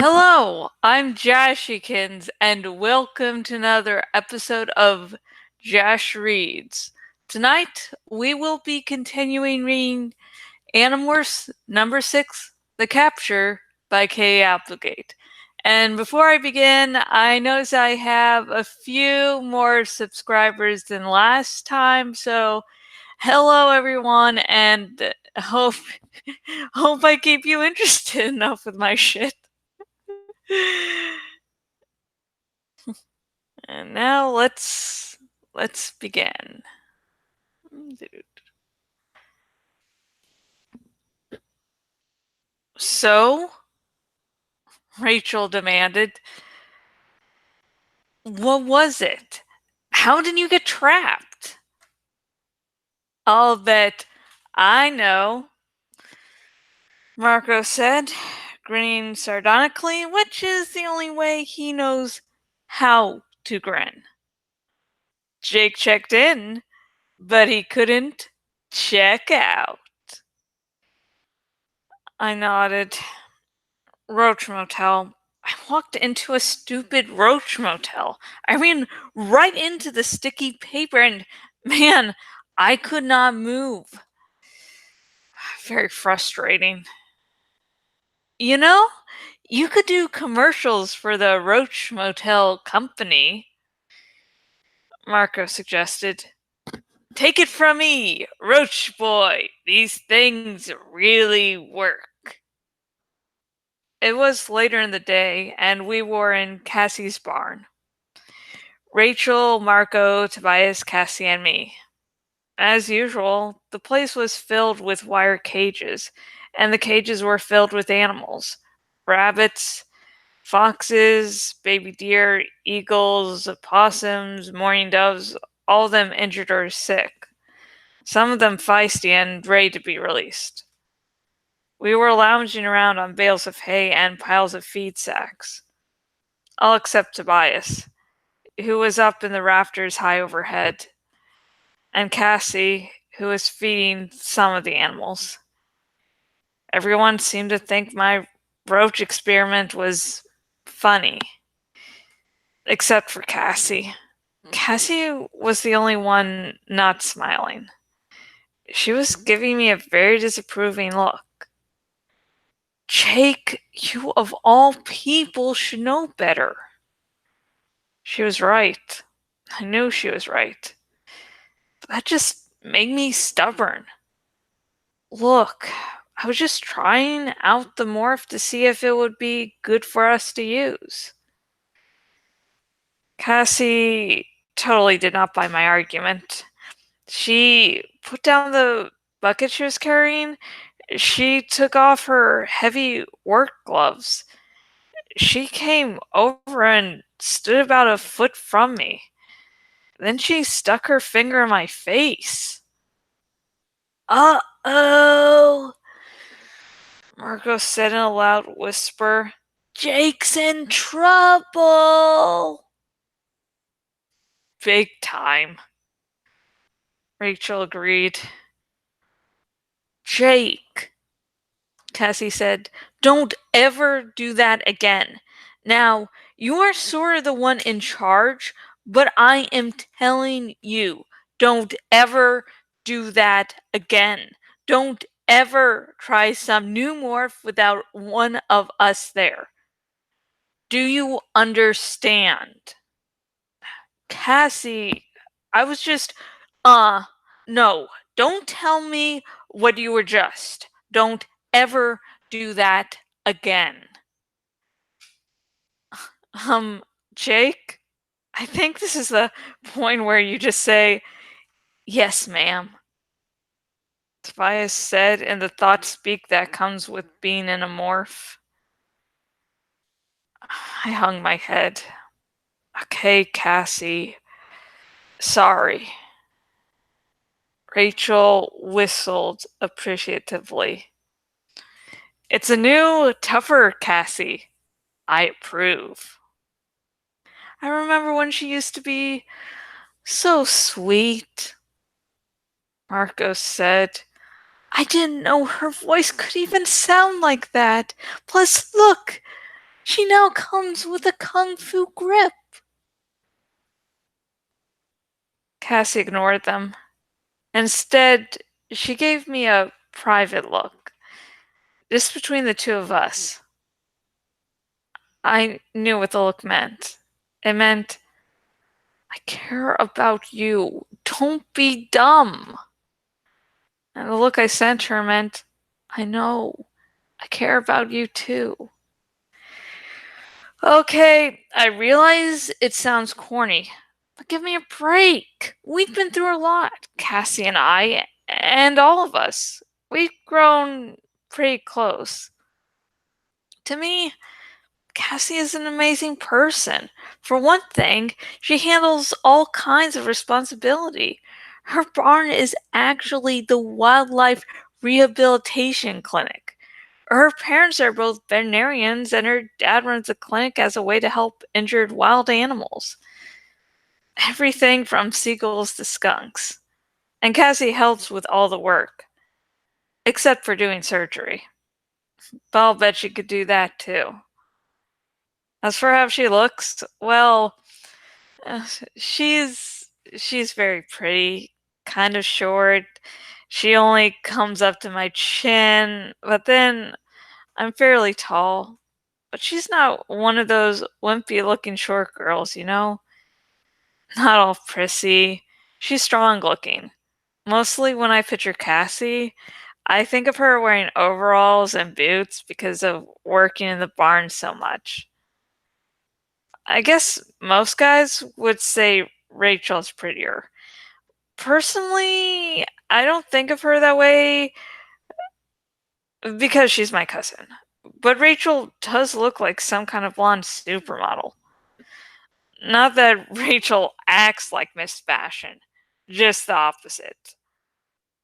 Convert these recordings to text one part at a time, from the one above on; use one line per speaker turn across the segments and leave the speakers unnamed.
Hello, I'm Jashikins, and welcome to another episode of Jash Reads. Tonight, we will be continuing reading Animorphs number 6, The Capture by K. Applegate. And before I begin, I notice I have a few more subscribers than last time, so hello everyone, and hope I keep you interested enough with my shit. And now let's begin. So, Rachel demanded, what was it? How did you get trapped? I'll bet I know, Marco said, grinning sardonically, which is the only way he knows how to grin. Jake checked in, but he couldn't check out. I nodded. Roach Motel. I walked into a stupid Roach Motel. I ran right into the sticky paper and, man, I could not move. Very frustrating. You know, you could do commercials for the Roach Motel company, Marco suggested. Take it from me, Roach Boy. These things really work. It was later in the day, and we were in Cassie's barn. Rachel, Marco, Tobias, Cassie, and me. As usual, the place was filled with wire cages, and the cages were filled with animals. Rabbits, foxes, baby deer, eagles, opossums, mourning doves, all of them injured or sick. Some of them feisty and ready to be released. We were lounging around on bales of hay and piles of feed sacks. All except Tobias, who was up in the rafters high overhead, and Cassie, who was feeding some of the animals. Everyone seemed to think my roach experiment was funny. Except for Cassie. Cassie was the only one not smiling. She was giving me a very disapproving look. Jake, you of all people should know better. She was right. I knew she was right. But that just made me stubborn. Look, I was just trying out the morph to see if it would be good for us to use. Cassie totally did not buy my argument. She put down the bucket she was carrying. She took off her heavy work gloves. She came over and stood about a foot from me. Then she stuck her finger in my face. Uh-oh, Marco said in a loud whisper. Jake's in trouble! Big time, Rachel agreed. Jake, Cassie said, don't ever do that again. Now, you are sort of the one in charge, but I am telling you, don't ever do that again. Don't ever try some new morph without one of us there. Do you understand? Cassie, I was just, no, don't tell me what you were just. Don't ever do that again. Jake, I think this is the point where you just say, yes, ma'am. Tobias said in the thought speak that comes with being in a morph. I hung my head. Okay, Cassie. Sorry. Rachel whistled appreciatively. It's a new, tougher Cassie. I approve. I remember when she used to be so sweet, Marco said. I didn't know her voice could even sound like that. Plus, look, She now comes with a kung fu grip. Cassie ignored them. Instead, she gave me a private look, just between the two of us. I knew what the look meant. It meant, I care about you. Don't be dumb. And the look I sent her meant, I know. I care about you too. Okay, I realize it sounds corny, but give me a break. We've been through a lot, Cassie and I, and all of us. We've grown pretty close. To me, Cassie is an amazing person. For one thing, she handles all kinds of responsibility. Her barn is actually the wildlife rehabilitation clinic. Her parents are both veterinarians, and her dad runs a clinic as a way to help injured wild animals. Everything from seagulls to skunks. And Cassie helps with all the work, except for doing surgery. But I'll bet she could do that too. As for how she looks, well, uh, she's she's very pretty, kind of short. She only comes up to my chin, but then I'm fairly tall. But she's not one of those wimpy looking short girls, you know? Not all prissy. She's strong looking. Mostly when I picture Cassie, I think of her wearing overalls and boots because of working in the barn so much. I guess most guys would say Rachel's prettier. Personally, I don't think of her that way because she's my cousin. But Rachel does look like some kind of blonde supermodel. Not that Rachel acts like Miss Fashion, just the opposite.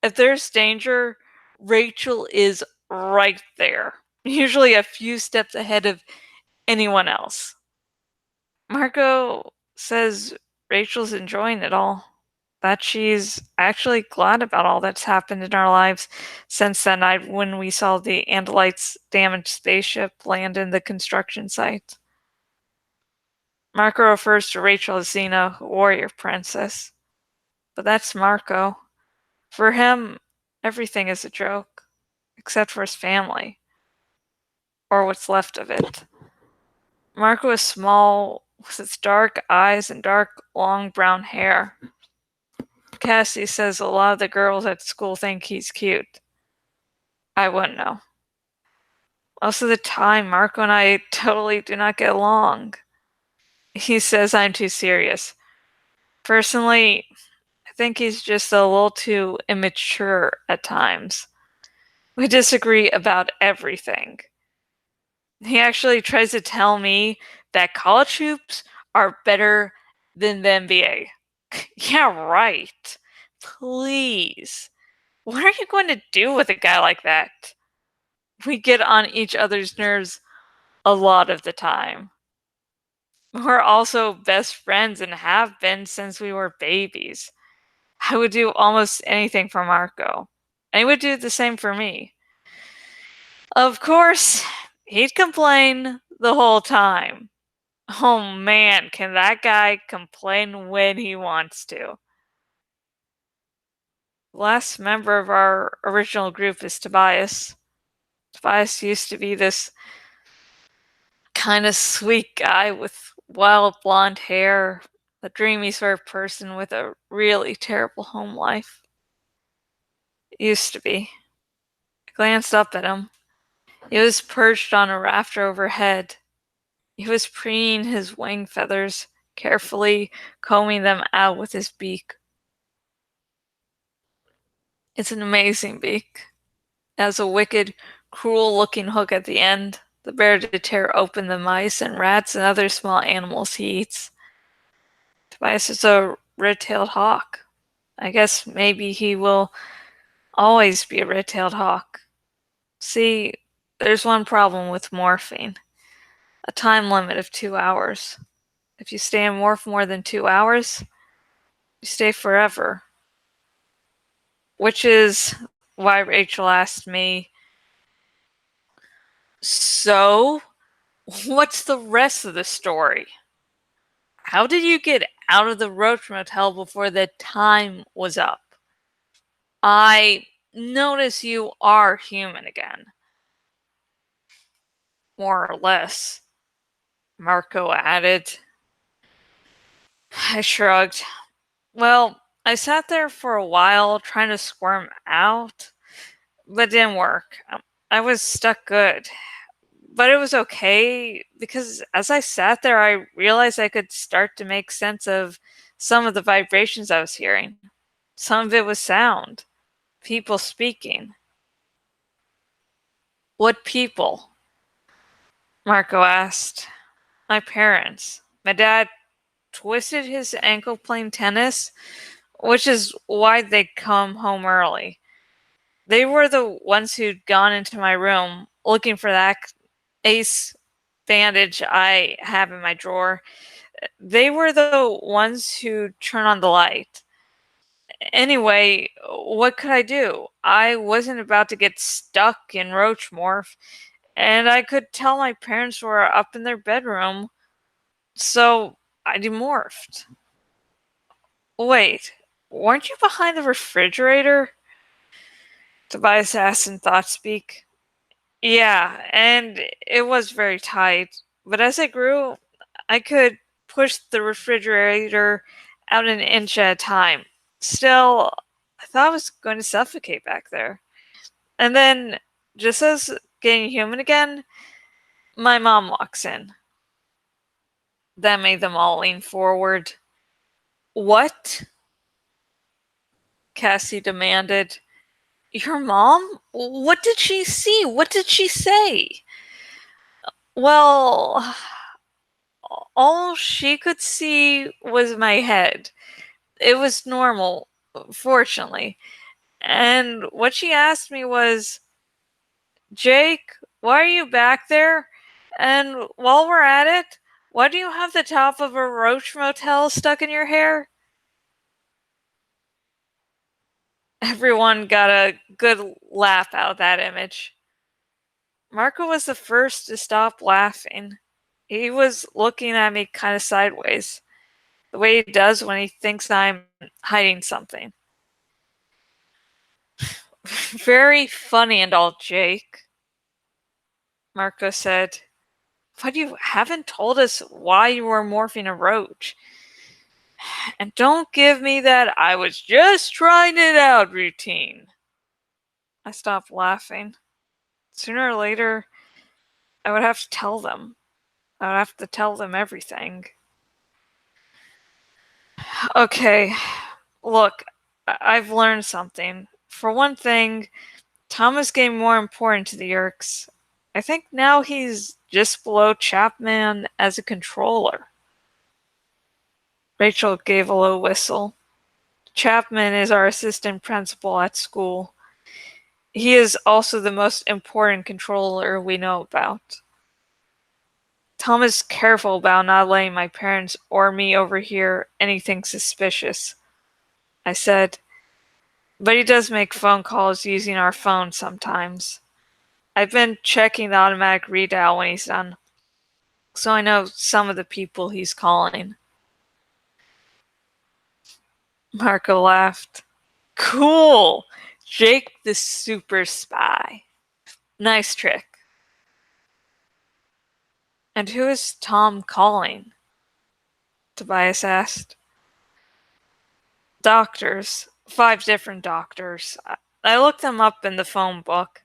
If there's danger, Rachel is right there, usually a few steps ahead of anyone else. Marco says Rachel's enjoying it all, that she's actually glad about all that's happened in our lives since that night when we saw the Andalites' damaged spaceship land in the construction site. Marco refers to Rachel as Xena, warrior princess. But that's Marco. For him, everything is a joke, except for his family, or what's left of it. Marco is small, with its dark eyes and dark, long brown hair. Cassie says a lot of the girls at school think he's cute. I wouldn't know. Most of the time, Marco and I totally do not get along. He says I'm too serious. Personally, I think he's just a little too immature at times. We disagree about everything. He actually tries to tell me that college hoops are better than the NBA. Yeah, right. Please. What are you going to do with a guy like that? We get on each other's nerves a lot of the time. We're also best friends and have been since we were babies. I would do almost anything for Marco, and he would do the same for me. Of course, he'd complain the whole time. Oh man, can that guy complain when he wants to? The last member of our original group is Tobias. Tobias used to be this kind of sweet guy with wild blonde hair, a dreamy sort of person with a really terrible home life. Used to be. I glanced up at him. He was perched on a rafter overhead. He was preening his wing feathers, carefully combing them out with his beak. It's an amazing beak. It has a wicked, cruel-looking hook at the end, the bear to tear open the mice and rats and other small animals he eats. Tobias is a red-tailed hawk. I guess maybe he will always be a red-tailed hawk. See, there's one problem with morphing. A time limit of 2 hours. If you stay in morph more than 2 hours, you stay forever. Which is why Rachel asked me, so, What's the rest of the story? How did you get out of the Roach Motel before the time was up? I notice you are human again. More or less, Marco added. I shrugged. Well, I sat there for a while trying to squirm out, but it didn't work. I was stuck good. But it was okay because as I sat there, I realized I could start to make sense of some of the vibrations I was hearing. Some of it was sound, people speaking. What people? Marco asked. My parents. My dad twisted his ankle playing tennis, which is why they'd come home early. They were the ones who'd gone into my room looking for that ace bandage I have in my drawer. They were the ones who turned on the light. Anyway, what could I do? I wasn't about to get stuck in Roachmorph, and I could tell my parents were up in their bedroom, so I demorphed. Wait, weren't you behind the refrigerator? Tobias asked in thought speak. Yeah, and it was very tight, but as I grew, I could push the refrigerator out an inch at a time. Still, I thought I was going to suffocate back there. And then, just as getting human again, my mom walks in. That made them all lean forward. What? Cassie demanded. Your mom? What did she see? What did she say? Well, all she could see was my head. It was normal, fortunately. And what she asked me was, Jake, why are you back there? And while we're at it, why do you have the top of a Roach Motel stuck in your hair? Everyone got a good laugh out of that image. Marco was the first to stop laughing. He was looking at me kind of sideways, the way he does when he thinks I'm hiding something. Very funny and all, Jake, Marco said. But you haven't told us why you were morphing a roach. And don't give me that I was just trying it out routine. I stopped laughing. Sooner or later, I would have to tell them. I would have to tell them everything. Okay, look, I've learned something. For one thing, Tom is getting more important to the Yerks. I think now he's just below Chapman as a controller. Rachel gave a low whistle. Chapman is our assistant principal at school. He is also the most important controller we know about. Tom is careful about not letting my parents or me overhear anything suspicious, I said. But he does make phone calls using our phone sometimes. I've been checking the automatic redial when he's done, so I know some of the people he's calling. Marco laughed. Cool! Jake the super spy. Nice trick. And who is Tom calling? Tobias asked. Doctors. 5 different doctors. I looked them up in the phone book.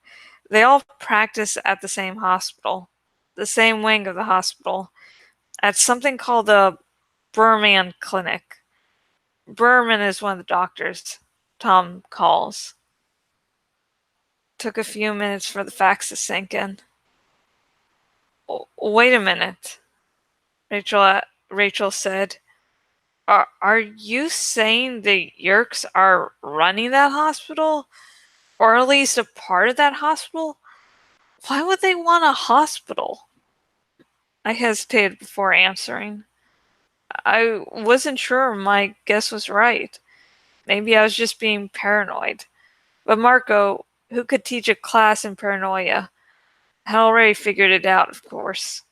They all practice at the same hospital. The same wing of the hospital. At something called the Berman Clinic. Berman is one of the doctors Tom calls. Took a few minutes for the facts to sink in. Wait a minute, Rachel said. Are you saying the Yerks are running that hospital? Or at least a part of that hospital? Why would they want a hospital? I hesitated before answering. I wasn't sure my guess was right. Maybe I was just being paranoid. But Marco, who could teach a class in paranoia, had already figured it out, of course.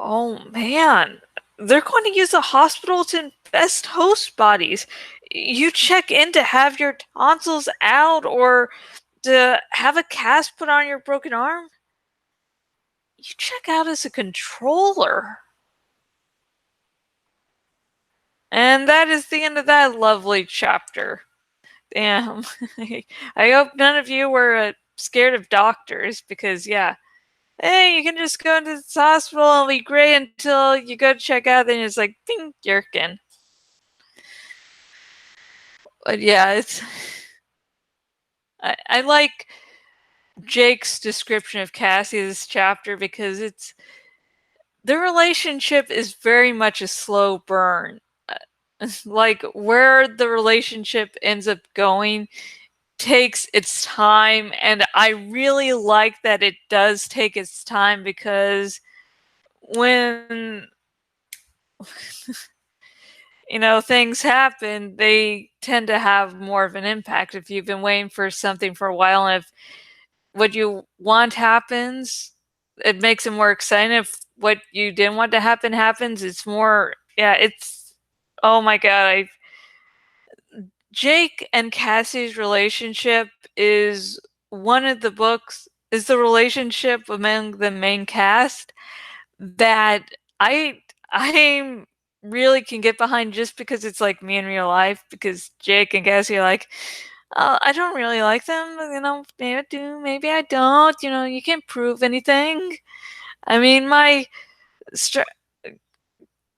Oh man, they're going to use a hospital to invest host bodies. You check in to have your tonsils out or to have a cast put on your broken arm. You check out as a controller. And that is the end of that lovely chapter. Damn. I hope none of you were scared of doctors because, yeah, hey, you can just go into this hospital and be great until you go to check out, then it's like, ping, yerkin. But yeah, it's. I like Jake's description of Cassie's chapter because it's. The relationship is very much a slow burn. Like, where the relationship ends up going takes its time, and I really like that it does take its time because when things happen, they tend to have more of an impact if you've been waiting for something for a while, and if what you want happens, it makes it more exciting. If what you didn't want to happen happens, it's more, yeah, it's, oh my god, Jake and Cassie's relationship is one of the books, is the relationship among the main cast that I really can get behind just because it's like me in real life, because Jake and Cassie are like, I don't really like them, maybe I do, maybe I don't, you can't prove anything. I mean, my str-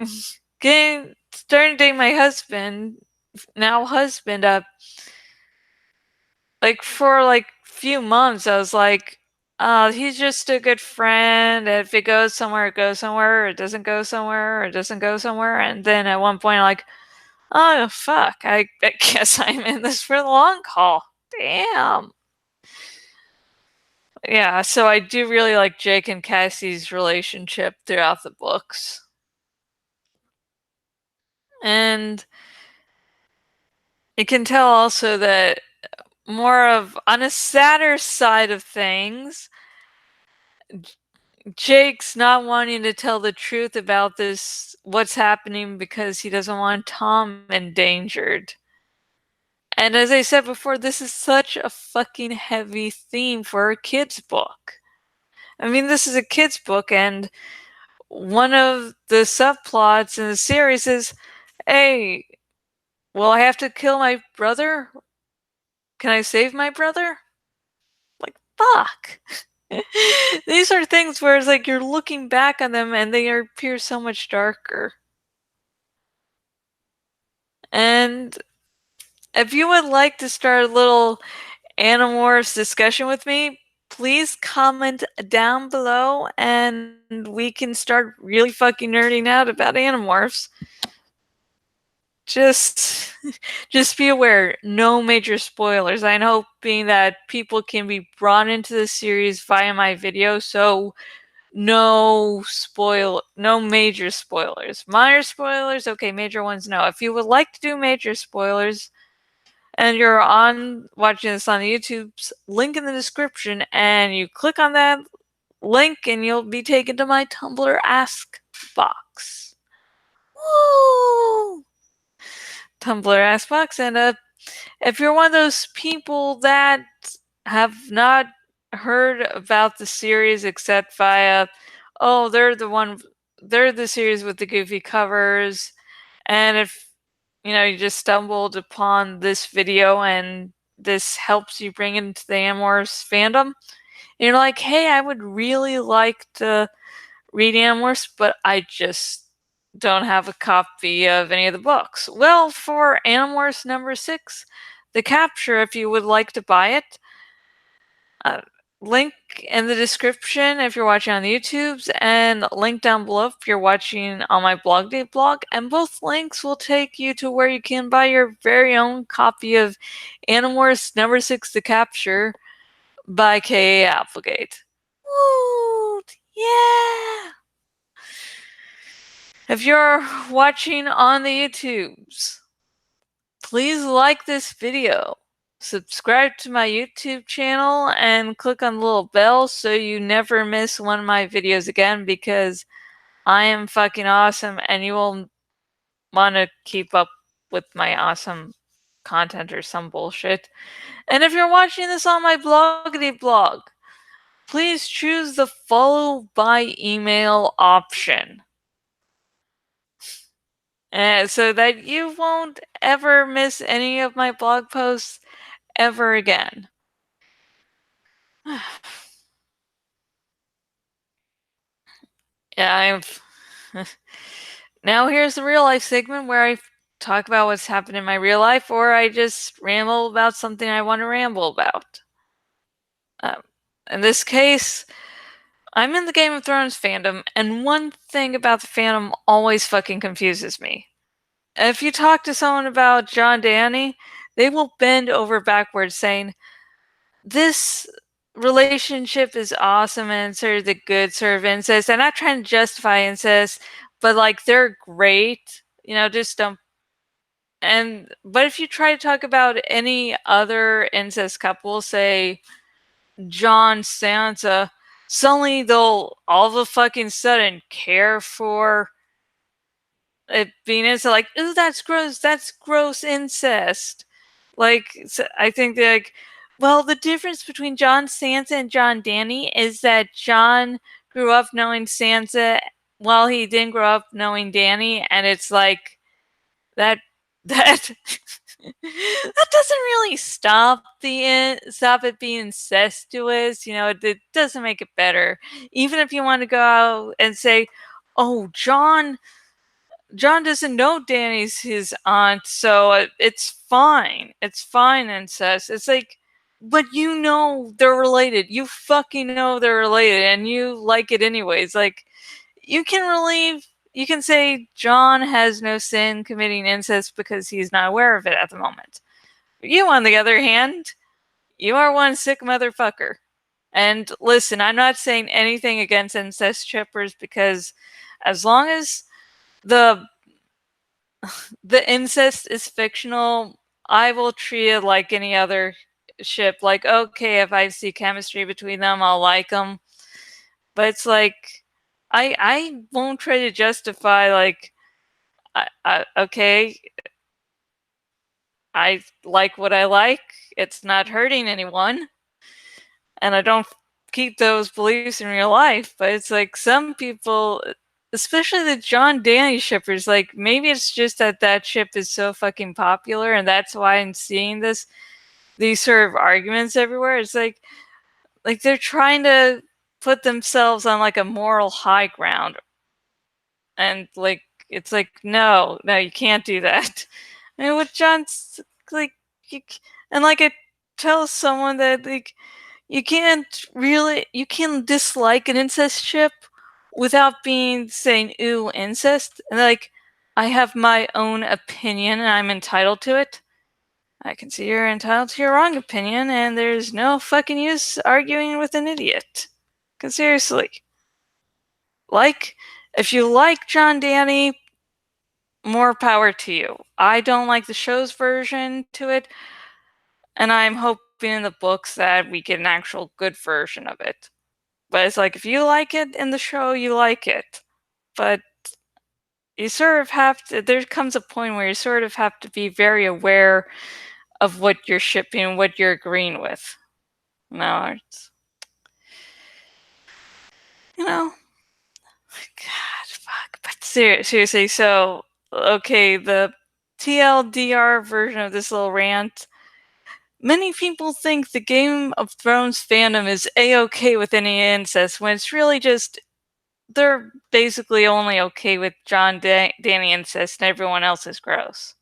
starting to date my husband, now husband, like for like few months, I was like, he's just a good friend. If it goes somewhere, it goes somewhere. It doesn't go somewhere, it doesn't go somewhere. And then at one point, I'm like, oh fuck, I guess I'm in this for the long haul. Damn. Yeah, so I do really like Jake and Cassie's relationship throughout the books. And you can tell also that more of on a sadder side of things, Jake's not wanting to tell the truth about this, what's happening, because he doesn't want Tom endangered. And as I said before, this is such a fucking heavy theme for a kid's book. I mean, this is a kid's book, and one of the subplots in the series is, hey, will I have to kill my brother? Can I save my brother? Like, fuck. These are things where it's like you're looking back on them and they appear so much darker. And if you would like to start a little Animorphs discussion with me, please comment down below and we can start really fucking nerding out about Animorphs. Just just be aware, no major spoilers. I'm hoping that people can be brought into the series via my video, so no major spoilers. Minor spoilers, okay, major ones, no. If you would like to do major spoilers and you're watching this on YouTube's link in the description and you click on that link and you'll be taken to my Tumblr Ask box. Woo! Tumblr Ask box, and if you're one of those people that have not heard about the series except via, oh, they're the series with the goofy covers, and if you just stumbled upon this video and this helps you bring it into the Animorphs fandom, and you're like, hey, I would really like to read Animorphs, but I just don't have a copy of any of the books. Well, for Animorphs number 6, The Capture, if you would like to buy it, link in the description if you're watching on the YouTubes, and link down below if you're watching on my blog day blog, and both links will take you to where you can buy your very own copy of Animorphs number 6, The Capture by K.A. Applegate. Woo! Yeah! If you're watching on the YouTubes, please like this video, subscribe to my YouTube channel, and click on the little bell so you never miss one of my videos again, because I am fucking awesome, and you will want to keep up with my awesome content or some bullshit. And if you're watching this on my bloggity blog, please choose the follow by email option. So that you won't ever miss any of my blog posts ever again. Yeah, now here's the real life segment where I talk about what's happened in my real life, or I just ramble about something I want to ramble about. In this case, I'm in the Game of Thrones fandom, and one thing about the fandom always fucking confuses me. If you talk to someone about John Danny, they will bend over backwards saying, this relationship is awesome and sort of the good sort of incest. I'm not trying to justify incest, but like they're great. Just don't. But if you try to talk about any other incest couple, say John Sansa, suddenly they'll all of a fucking sudden care for it being incest. Like, ooh, that's gross incest. Like, I think they're like, well, the difference between John Sansa and John Danny is that John grew up knowing Sansa while he didn't grow up knowing Danny, and it's like that that that doesn't really stop it being incestuous. It doesn't make it better. Even if you want to go out and say, oh, John doesn't know Danny's his aunt, so it's fine. It's fine, incest. It's like, but they're related. You fucking know they're related, and you like it anyways. Like, you can say John has no sin committing incest because he's not aware of it at the moment. You, on the other hand, you are one sick motherfucker. And listen, I'm not saying anything against incest shippers, because as long as the incest is fictional, I will treat it like any other ship. Like, okay, if I see chemistry between them, I'll like them. But it's like, I won't try to justify, like, okay, I like what I like. It's not hurting anyone. And I don't keep those beliefs in real life. But it's like some people, especially the John Danny shippers, like maybe it's just that ship is so fucking popular, and that's why I'm seeing these sort of arguments everywhere. It's like they're trying to put themselves on like a moral high ground, and like it's like no, you can't do that. I mean, what John's like, you, and like I tell someone that like you can dislike an incest ship without saying ooh, incest, and like, I have my own opinion and I'm entitled to it. I can see you're entitled to your wrong opinion, and there's no fucking use arguing with an idiot. Cause seriously, like, if you like John Danny, more power to you. I don't like the show's version to it, and I'm hoping in the books that we get an actual good version of it. But it's like, if you like it in the show, you like it. But you sort of have to, there comes a point where you sort of have to be very aware of what you're shipping, what you're agreeing with. No, it's, God, fuck. But seriously, so, okay, the TLDR version of this little rant. Many people think the Game of Thrones fandom is a-okay with any incest, when it's really just they're basically only okay with John Danny incest, and everyone else is gross.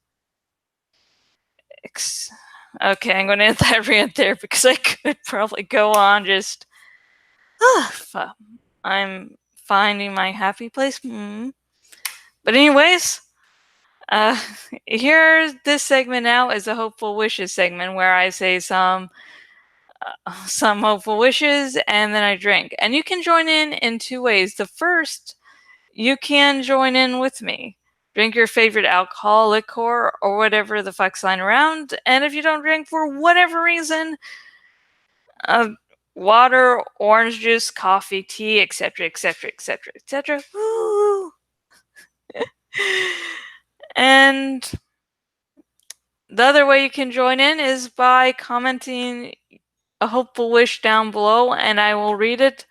Okay, I'm going to end that rant there, because I could probably go on just. I'm finding my happy place. But anyways, here, this segment now is a hopeful wishes segment, where I say some hopeful wishes and then I drink. And you can join in two ways. The first, you can join in with me. Drink your favorite alcohol, liquor, or whatever the fuck's lying around. And if you don't drink for whatever reason, water, orange juice, coffee, tea, etc., etc., etc., etc. And the other way you can join in is by commenting a hopeful wish down below, and I will read it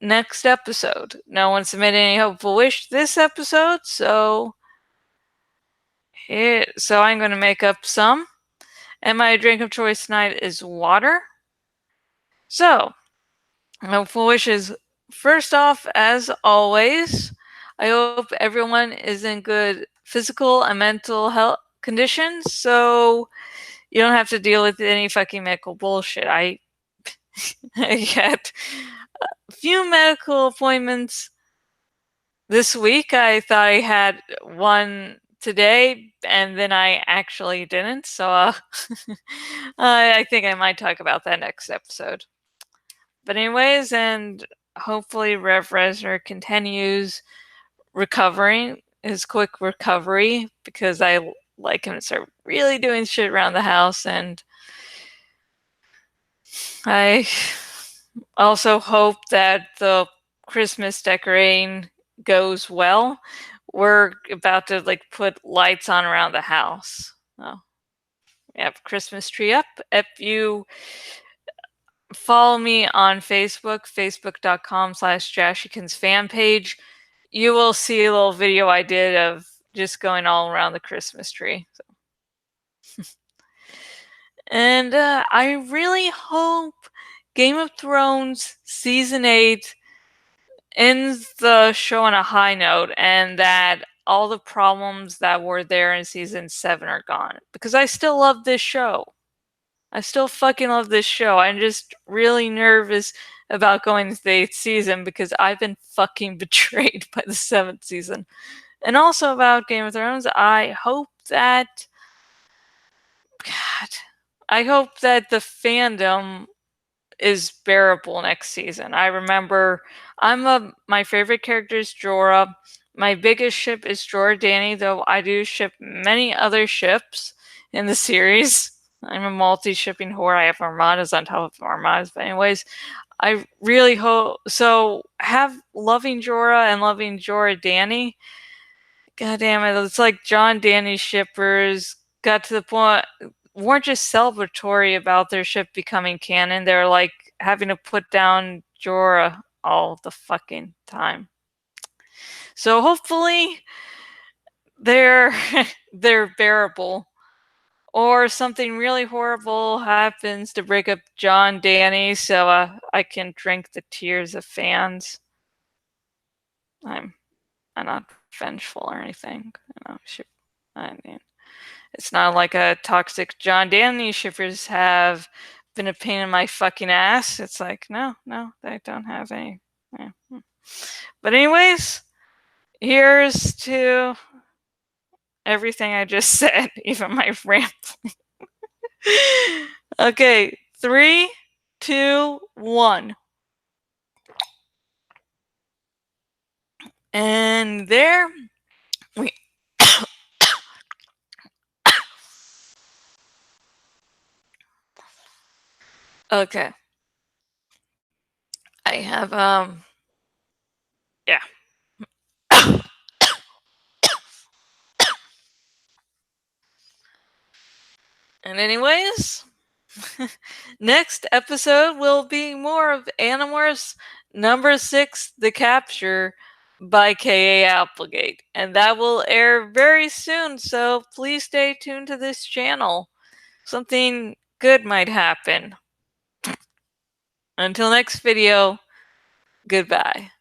next episode. No one submitted any hopeful wish this episode, so I'm going to make up some. And my drink of choice tonight is water. So, hopeful wishes. First off, as always, I hope everyone is in good physical and mental health conditions, so you don't have to deal with any fucking medical bullshit. I had a few medical appointments this week. I thought I had one today, and then I actually didn't. So I think I might talk about that next episode. But anyways, and hopefully Rev Reznor continues recovering, his quick recovery, because I like him to start really doing shit around the house. And I also hope that the Christmas decorating goes well. We're about to put lights on around the house. Oh, we have a Christmas tree up. If you follow me on Facebook, facebook.com/Jashikins fan page, you will see a little video I did of just going all around the Christmas tree. So. And I really hope Game of Thrones Season 8 ends the show on a high note, and that all the problems that were there in Season 7 are gone. Because I still love this show. I still fucking love this show. I'm just really nervous about going to the 8th season because I've been fucking betrayed by the 7th season. And also about Game of Thrones, I hope that the fandom is bearable next season. I remember my favorite character is Jorah. My biggest ship is Jorah Dany, though I do ship many other ships in the series. I'm a multi-shipping whore. I have armadas on top of armadas. But anyways, I really hope so. Loving Jorah and loving Jorah Dany. God damn it! It's like John Dany shippers got to the point weren't just celebratory about their ship becoming canon. They're like having to put down Jorah all the fucking time. So hopefully they're they're bearable. Or something really horrible happens to break up John Dany, so I can drink the tears of fans. I'm not vengeful or anything. I mean, it's not like a toxic John Dany shippers have been a pain in my fucking ass. It's like, no, I don't have any. Yeah. But anyways, here's to everything I just said, even my rambling. Okay, 3, 2, 1. And there we okay. I have yeah. And anyways, next episode will be more of Animorphs number 6, The Capture by K.A. Applegate. And that will air very soon, so please stay tuned to this channel. Something good might happen. Until next video, goodbye.